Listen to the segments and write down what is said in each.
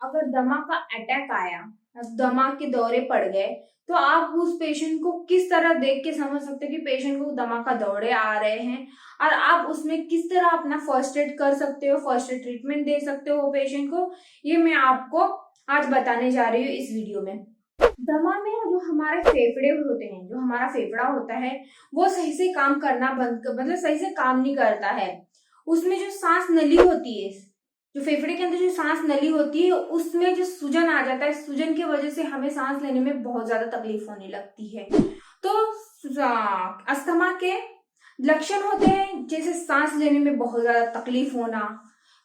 अगर दमा का अटैक आया, दमा के दौरे पड़ गए, तो आप उस पेशेंट को किस तरह देख के समझ सकते हो कि पेशेंट को दमा का दौरे आ रहे हैं, और आप उसमें किस तरह अपना फर्स्ट एड कर सकते हो, फर्स्ट एड ट्रीटमेंट दे सकते हो पेशेंट को। ये मैं आपको आज बताने जा रही हूँ इस वीडियो में। दमा में जो हमारे फेफड़े होते हैं, जो हमारा फेफड़ा होता है, वो सही से काम करना मतलब सही से काम नहीं करता है। उसमें जो सांस नली होती है, जो फेफड़े के अंदर जो सांस नली होती है, उसमें जो सूजन आ जाता है, सूजन की वजह से हमें सांस लेने में बहुत ज्यादा तकलीफ होने लगती है। तो अस्थमा के लक्षण होते हैं जैसे सांस लेने में बहुत ज्यादा तकलीफ होना,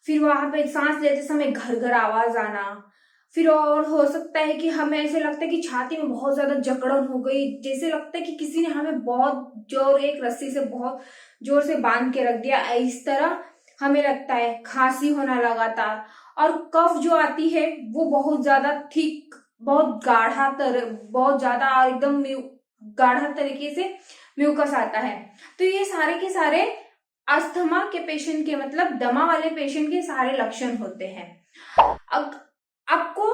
फिर वहां पे सांस लेते समय घर घर आवाज आना, फिर और हो सकता है कि हमें ऐसे लगता है कि छाती में बहुत ज्यादा जकड़न हो गई, जैसे लगता है कि किसी ने हमें बहुत जोर एक रस्सी से बहुत जोर से बांध के रख दिया, इस तरह हमें लगता है। खांसी होना लगातार, और कफ जो आती है वो बहुत ज्यादा ठीक, बहुत गाढ़ा बहुत ज्यादा एकदम गाढ़ा तरीके से म्यूकस आता है। तो ये सारे के सारे अस्थमा के पेशेंट के मतलब दमा वाले पेशेंट के सारे लक्षण होते हैं। आपको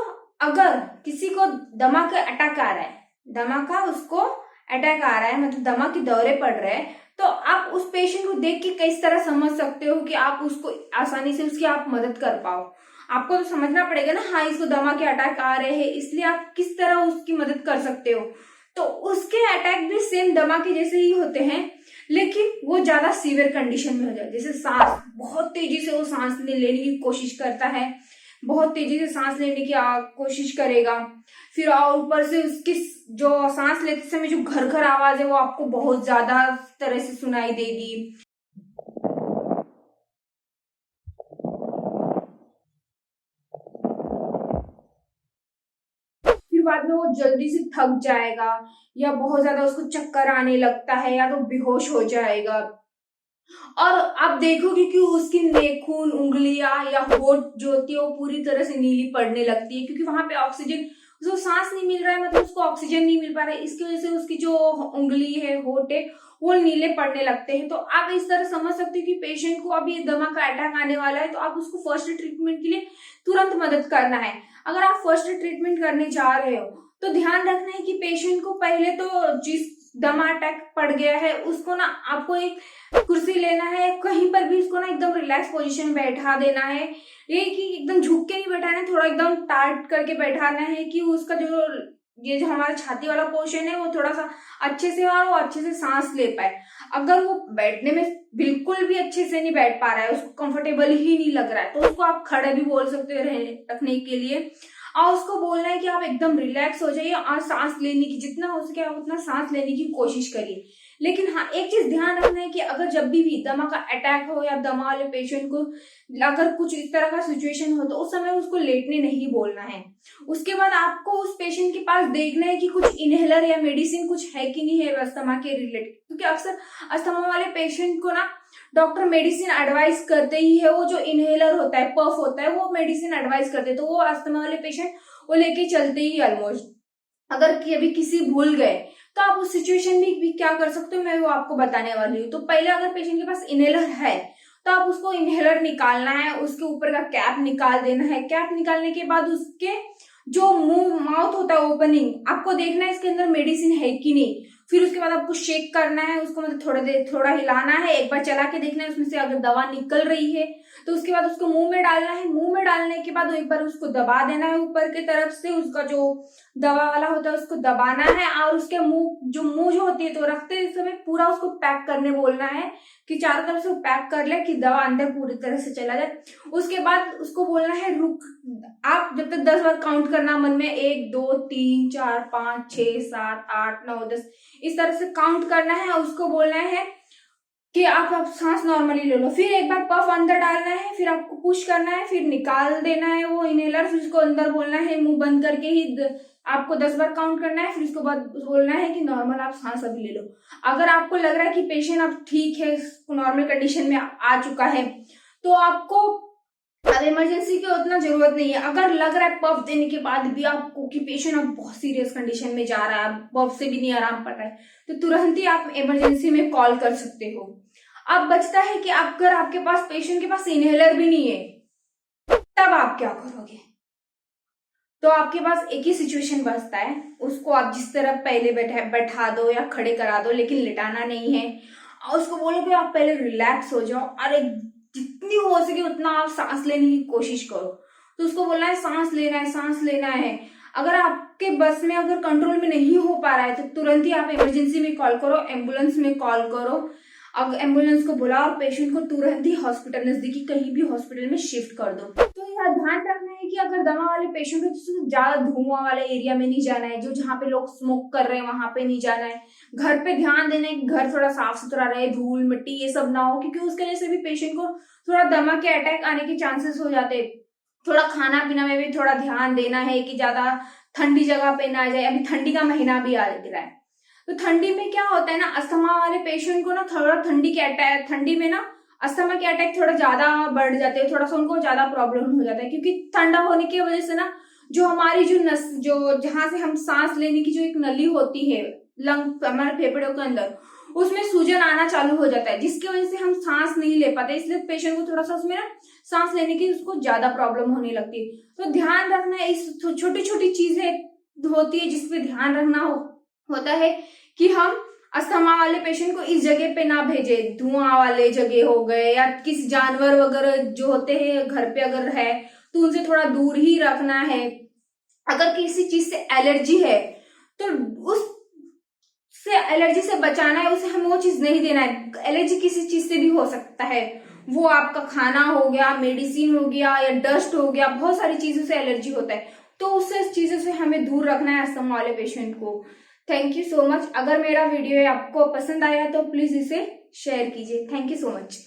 अगर किसी को दमा का अटैक आ रहा है, दमा का उसको अटैक आ रहा है मतलब दमा के दौरे पड़ रहे हैं, तो आप उस पेशेंट को देख के किस तरह समझ सकते हो कि आप उसको आसानी से उसकी आप मदद कर पाओ। आपको तो समझना पड़ेगा ना, हाँ इसको दमा के अटैक आ रहे हैं, इसलिए आप किस तरह उसकी मदद कर सकते हो। तो उसके अटैक भी सेम दमा के जैसे ही होते हैं, लेकिन वो ज्यादा सीवियर कंडीशन में हो जाए। जैसे सांस बहुत तेजी से वो सांस लेने की कोशिश करता है, बहुत तेजी से सांस लेने की कोशिश करेगा, फिर और ऊपर से उसकी जो सांस लेते समय जो घर घर आवाज है वो आपको बहुत ज्यादा तरह से सुनाई देगी। फिर बाद में वो जल्दी से थक जाएगा, या बहुत ज्यादा उसको चक्कर आने लगता है, या तो बेहोश हो जाएगा। और आप देखोगे कि उसकी नाखून, उंगलियां या होठ जो होती है वो पूरी तरह से नीली पड़ने लगती है, क्योंकि वहां पे ऑक्सीजन, उसको सांस नहीं मिल रहा है, मतलब उसको ऑक्सीजन नहीं मिल पा रहा है, इसकी वजह से उसकी जो उंगली है, होठ है, वो नीले पड़ने लगते हैं। तो आप इस तरह समझ सकते हो कि पेशेंट को अभी दमा का अटैक आने वाला है, तो आप उसको फर्स्ट ट्रीटमेंट के लिए तुरंत मदद करना है। अगर आप फर्स्ट ट्रीटमेंट करने जा रहे हो तो ध्यान रखना है कि पेशेंट को पहले तो जिस दमा अटैक पड़ गया है उसको ना आपको एक कुर्सी लेना है, कहीं पर भी उसको ना एकदम रिलैक्स पोजीशन में बैठा देना है। ये कि एकदम झुक के नहीं बैठाना है, थोड़ा एकदम टाइट करके बैठाना है कि उसका जो ये जो हमारा छाती वाला पोर्शन है वो थोड़ा सा अच्छे से और वो अच्छे से सांस ले पाए। अगर वो बैठने में बिल्कुल भी अच्छे से नहीं बैठ पा रहा है, उसको कंफर्टेबल ही नहीं लग रहा है, तो उसको आप खड़े भी बोल सकते हो रखने के लिए, और उसको बोलना है कि आप एकदम रिलैक्स हो जाइए और सांस लेने की जितना हो सके आप उतना सांस लेने की कोशिश करिए। लेकिन हाँ, एक चीज ध्यान रखना है कि अगर जब भी दमा का अटैक हो या दमा वाले पेशेंट को अगर कुछ इस तरह का सिचुएशन हो तो उस समय उसको लेटने नहीं बोलना है। उसके बाद आपको उस पेशेंट के पास देखना है कि कुछ इनहेलर या मेडिसिन कुछ है कि नहीं है अस्थमा के रिलेटेड, क्योंकि अक्सर अस्थमा वाले पेशेंट को ना डॉक्टर मेडिसिन एडवाइस करते ही है। वो जो इनहेलर होता है, पफ होता है, वो मेडिसिन एडवाइस करते हैं, तो वो अस्थमा वाले पेशेंट वो लेके चलते ही ऑलमोस्ट। अगर अभी किसी भूल गए तो आप उस सिचुएशन में भी क्या कर सकते हो, मैं वो आपको बताने वाली हूँ। तो पहले अगर पेशेंट के पास इनहेलर है तो आप उसको इनहेलर निकालना है, उसके ऊपर का कैप निकाल देना है। कैप निकालने के बाद उसके जो मुंह माउथ होता है ओपनिंग, आपको देखना है इसके अंदर मेडिसिन है कि नहीं। फिर उसके बाद आपको शेक करना है उसको, मतलब थोड़ा देर थोड़ा हिलाना है, एक बार चला के देखना है उसमें से अगर दवा निकल रही है तो उसके बाद उसको मुंह में डालना है। मुंह में डालने के बाद एक बार उसको दबा देना है ऊपर की तरफ से, उसका जो दवा वाला होता है उसको दबाना है, और उसके मुंह जो होती है तो रखते समय पूरा उसको पैक करने बोलना है कि चारों तरफ से पैक कर ले कि दवा अंदर पूरी तरह से चला जाए। उसके बाद उसको बोलना है रुक, आप जब तक 10 बार काउंट करना मन में, 1 2 3 4 5 6 7 8 9 10, इस तरह से काउंट करना है। उसको बोलना है कि आप सांस नॉर्मली ले लो, फिर एक बार पफ अंदर डालना है, फिर आपको पुश करना है, फिर निकाल देना है वो इनहेलर, फिर उसको अंदर बोलना है मुंह बंद करके ही आपको 10 बार काउंट करना है, फिर उसके बाद बोलना है कि नॉर्मल आप सांस अभी ले लो। अगर आपको लग रहा है कि पेशेंट अब ठीक है, नॉर्मल कंडीशन में आ चुका है, तो आपको अब इमरजेंसी की उतना जरूरत नहीं है। अगर लग रहा है पफ देने के बाद भी आपको कि पेशेंट अब बहुत सीरियस कंडीशन में जा रहा है, पफ से भी नहीं आराम पड़ रहा है, तो तुरंत ही आप इमरजेंसी में कॉल कर सकते हो। अब बचता है कि अगर आपके पास पेशेंट के पास इनहेलर भी नहीं है, तब आप क्या करोगे। तो आपके पास एक ही सिचुएशन बचता है, उसको आप जिस तरह पहले बैठा दो या खड़े करा दो, लेकिन लिटाना नहीं है। और उसको बोलो कि आप पहले रिलैक्स हो जाओ और जितनी हो सके उतना आप सांस लेने की कोशिश करो। तो उसको बोलना है सांस लेना है, सांस लेना है। अगर आपके बस में अगर कंट्रोल में नहीं हो पा रहा है तो तुरंत ही आप इमरजेंसी में कॉल करो, एम्बुलेंस में कॉल करो। अगर एम्बुलेंस को बुला और पेशेंट को तुरंत ही हॉस्पिटल, नजदीकी कहीं भी हॉस्पिटल में शिफ्ट कर दो। तो यह ध्यान रखना है कि अगर दमा वाले पेशेंट हो तो ज्यादा धुआं वाले एरिया में नहीं जाना है, जो जहाँ पे लोग स्मोक कर रहे हैं वहां पे नहीं जाना है। घर पे ध्यान देना है कि घर थोड़ा साफ सुथरा रहे, धूल मिट्टी ये सब ना हो, क्योंकि उसके वजह से भी पेशेंट को थोड़ा दमा के अटैक आने के चांसेस हो जाते हैं। थोड़ा खाना पीना में भी थोड़ा ध्यान देना है कि ज्यादा ठंडी जगह पे ना जाए। अभी ठंडी का महीना भी आ रहा है, तो ठंडी में क्या होता है ना, अस्थमा वाले पेशेंट को ना थोड़ा ठंडी में ना अस्थमा के अटैक थोड़ा ज्यादा बढ़ जाते हैं, थोड़ा सा उनको ज्यादा प्रॉब्लम हो जाता है। क्योंकि ठंडा होने की वजह से ना जो हमारी जो जहां से हम सांस लेने की जो एक नली होती है लंग, हमारे फेफड़ों के अंदर, उसमें सूजन आना चालू हो जाता है, जिसकी वजह से हम सांस नहीं ले पाते। इसलिए पेशेंट को थोड़ा सा उसमें ना सांस लेने की उसको ज्यादा प्रॉब्लम होने लगती है। तो ध्यान रखना है, इस छोटी छोटी चीजें होती है जिसपे ध्यान रखना होता है कि हम अस्थमा वाले पेशेंट को इस जगह पे ना भेजे, धुआं वाले जगह हो गए, या किसी जानवर वगैरह जो होते हैं घर पे अगर है तो उनसे थोड़ा दूर ही रखना है। अगर किसी चीज से एलर्जी है तो उस से एलर्जी से बचाना है, उसे हमें वो चीज नहीं देना है। एलर्जी किसी चीज से भी हो सकता है, वो आपका खाना हो गया, मेडिसिन हो गया, या डस्ट हो गया, बहुत सारी चीजों से एलर्जी होता है। तो उससे चीजों से हमें दूर रखना है अस्थमा वाले पेशेंट को। Thank you so much. अगर मेरा वीडियो आपको पसंद आया तो प्लीज इसे शेयर कीजिए। Thank you so much.